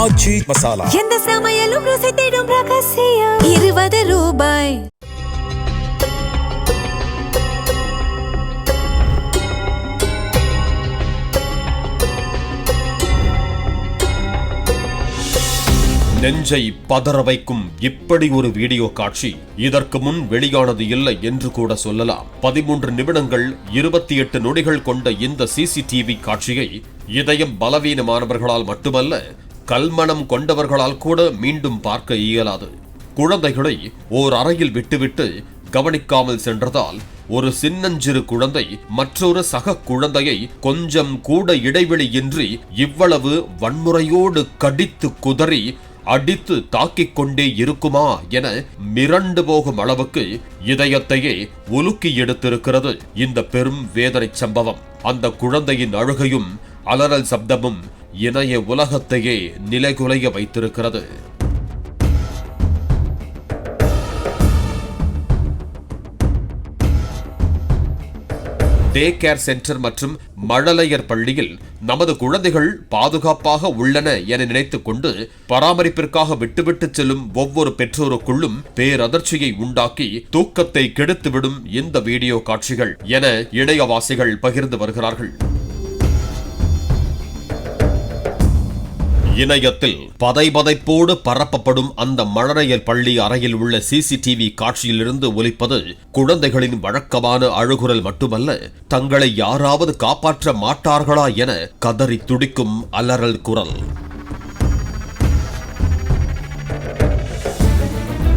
ஆச்சி மசாலா. எந்த சமையலும் ருசி தேடும் ரகசியம். 20 ரூபாய். நெஞ்சை பதற வைக்கும் இப்படி ஒரு வீடியோ காட்சி இதற்கு முன் வெளியானது இல்லை என்று கூட சொல்லலாம். 13 நிமிடங்கள் 28 நொடிகள் கொண்ட இந்த சிசிடிவி காட்சியை இதயம் பலவீனமானவர்களால் மட்டுமல்ல, கல்மனம் கொண்டவர்களால் கூட மீண்டும் பார்க்க இயலாது. குழந்தைகளை ஓர் அறையில் விட்டுவிட்டு கவனிக்காமல் சென்றதால் ஒரு சின்னஞ்சிறு குழந்தை மற்றொரு சக குழந்தையை கொஞ்சம் கூட இடைவெளியின்றி இவ்வளவு வன்முறையோடு கடித்து குதறி அடித்து தாக்கிக் கொண்டே இருக்குமா என மிரண்டு போகும் அளவுக்கு இதயத்தையே உலுக்கி எடுத்திருக்கிறது இந்த பெரும் வேதனை சம்பவம். அந்த குழந்தையின் அழுகையும் அலறல் சப்தமும் இணைய உலகத்தையே நிலைகுலைய வைத்திருக்கிறது. டே கேர் சென்டர் மற்றும் மழலையர் பள்ளியில் நமது குழந்தைகள் பாதுகாப்பாக உள்ளன என நினைத்துக் கொண்டு பராமரிப்பிற்காக விட்டுவிட்டு செல்லும் ஒவ்வொரு பெற்றோருக்குள்ளும் பேரதிர்ச்சியை உண்டாக்கி தூக்கத்தை கெடுத்துவிடும் இந்த வீடியோ காட்சிகள் என இணையவாசிகள் பகிர்ந்து வருகிறார்கள். இணையத்தில் பதைபதைப்போடு பரப்பப்படும் அந்த மழலையர் பள்ளி அறையில் உள்ள சிசிடிவி காட்சியிலிருந்து ஒலிப்பது குழந்தைகளின் வழக்கமான அழுகுரல் மட்டுமல்ல, தங்களை யாராவது காப்பாற்ற மாட்டார்களா என கதறி துடிக்கும் அலறல் குரல்.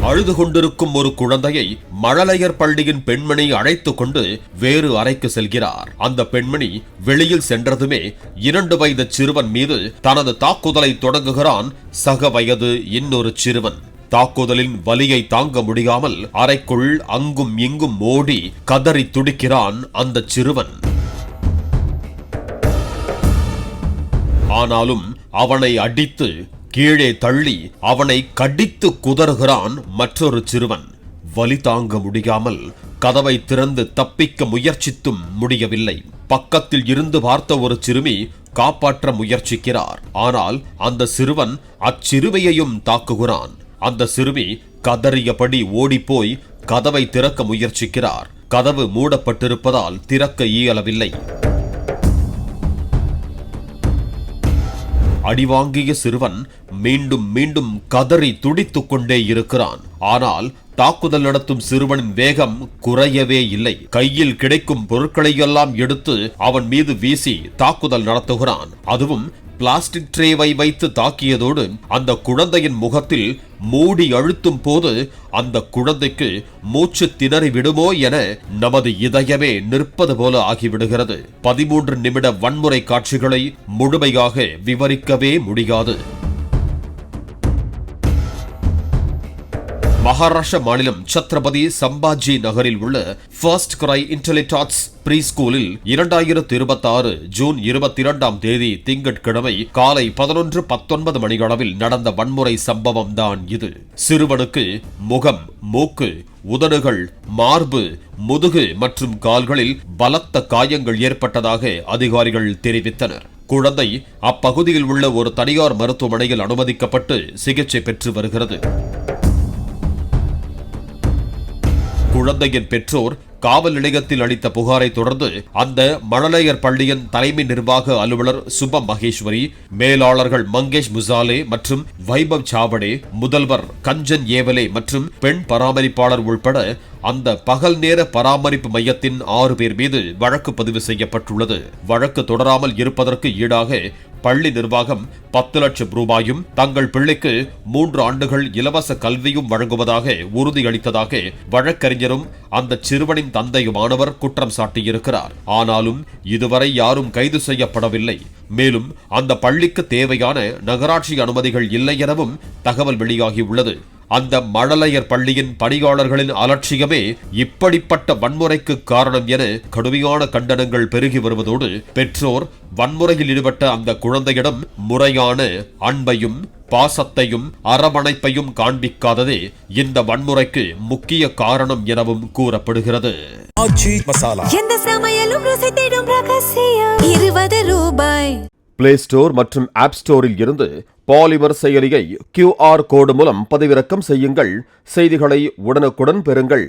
அழுது கொண்டிருக்கும் ஒரு குழந்தையை மழலையர் பள்ளியின் பெண்மணி அழைத்துக் கொண்டு வேறு அறைக்கு செல்கிறார். அந்த பெண்மணி வெளியில் சென்றதுமே 2 வயது சிறுவன் மீது தனது தாக்குதலை தொடங்குகிறான் சக வயது இன்னொரு சிறுவன். தாக்குதலின் வலியை தாங்க முடியாமல் அறைக்குள் அங்கும் இங்கும் ஓடி கதறி துடிக்கிறான் அந்த சிறுவன். ஆனாலும் அவனை அடித்து கீழே தள்ளி அவனை கடித்து குதறுகிறான் மற்றொரு சிறுவன். வலி தாங்க முடியாமல் கதவை திறந்து தப்பிக்க முயற்சித்தும் முடியவில்லை. பக்கத்தில் இருந்து பார்த்த ஒரு சிறுமி காப்பாற்ற முயற்சிக்கிறார். ஆனால் அந்த சிறுவன் அச்சிறுமியையும் தாக்குகிறான். அந்த சிறுமி கதறியபடி ஓடிப்போய் கதவை திறக்க முயற்சிக்கிறார். கதவு மூடப்பட்டிருப்பதால் திறக்க இயலவில்லை. அடிவாங்கிய சிறுவன் மீண்டும் மீண்டும் கதறி துடித்துக் கொண்டே இருக்கிறான். ஆனால் தாக்குதல் நடத்தும் சிறுவனின் வேகம் குறையவே இல்லை. கையில் கிடைக்கும் பொருட்களையெல்லாம் எடுத்து அவன் மீது வீசி தாக்குதல் நடத்துகிறான். அதுவும் பிளாஸ்டிக் ட்ரேவை வைத்து தாக்கியதோடு அந்த குழந்தையின் முகத்தில் மூடி அழுத்தும் போது அந்த குழந்தைக்கு மூச்சு திணறி விடுமோ என நமது இதயமே நிற்பது போல ஆகிவிடுகிறது. 13 நிமிட வன்முறை காட்சிகளை முழுமையாக விவரிக்கவே முடியாது. மகாராஷ்டிரா மாநிலம் சத்ரபதி சம்பாஜி நகரில் உள்ள ஃபர்ஸ்ட் கிரை இன்டெலிடாட்ஸ் ப்ரீ ஸ்கூலில் 2026 ஜூன் 22ஆம் தேதி திங்கட்கிழமை காலை 11:19 மணியளவில் நடந்த வன்முறை சம்பவம் தான் இது. சிறுவனுக்கு முகம், மூக்கு, உதடுகள், மார்பு, முதுகு மற்றும் கால்களில் பலத்த காயங்கள் ஏற்பட்டதாக அதிகாரிகள் தெரிவித்தனர். குழந்தை அப்பகுதியில் உள்ள ஒரு தனியார் மருத்துவமனையில் அனுமதிக்கப்பட்டு சிகிச்சை பெற்று வருகிறது. குழந்தையின் பெற்றோர் காவல் நிலையத்தில் அளித்த புகாரை தொடர்ந்து அந்த மழலையர் பள்ளியின் தலைமை நிர்வாக அலுவலர் சுப மகேஸ்வரி, மேலாளர்கள் மங்கேஷ் முசாலே மற்றும் வைபவ் சாவடே, முதல்வர் கஞ்சன் ஏவலே மற்றும் பெண் பராமரிப்பாளர் உள்பட அந்த பகல் நேர பராமரிப்பு மையத்தின் 6 பேர் மீது வழக்கு பதிவு செய்யப்பட்டுள்ளது. வழக்கு தொடராமல் இருப்பதற்கு ஈடாக பள்ளி நிர்வாகம் 10 லட்சம் ரூபாயும் தங்கள் பிள்ளைக்கு 3 ஆண்டுகள் இலவச கல்வியும் வழங்குவதாக உறுதியளித்ததாக வழக்கறிஞரும் அந்த சிறுவனின் தந்தையுமானவர் குற்றம் சாட்டியிருக்கிறார். ஆனாலும் இதுவரை யாரும் கைது செய்யப்படவில்லை. மேலும் அந்த பள்ளிக்கு தேவையான நகராட்சி அனுமதிகள் இல்லை எனவும் தகவல் வெளியாகியுள்ளது. அந்த மழலையர் பள்ளியின் பணியாளர்களின் அலட்சியமே இப்படிப்பட்ட வன்முறைக்கு காரணம் என கடுமையான கண்டனங்கள் பெருகி வருவதோடு பெற்றோர் வன்முறையில் ஈடுபட்ட அந்த குழந்தையிடம் முறையான அன்பையும் பாசத்தையும் அரவணைப்பையும் காண்பிக்காததே இந்த வன்முறைக்கு முக்கிய காரணம் எனவும் கூறப்படுகிறது. ஆச்சி மசாலா. எந்த சமையலும் ருசி தேடும் ரகசியம். 20 ரூபாய். பிளே ஸ்டோர் மற்றும் ஆப் ஸ்டோரில் இருந்து பாலிமர் செயலியை QR கோடு மூலம் பதிவிறக்கம் செய்யுங்கள். செய்திகளை உடனுக்குடன் பெறுங்கள்.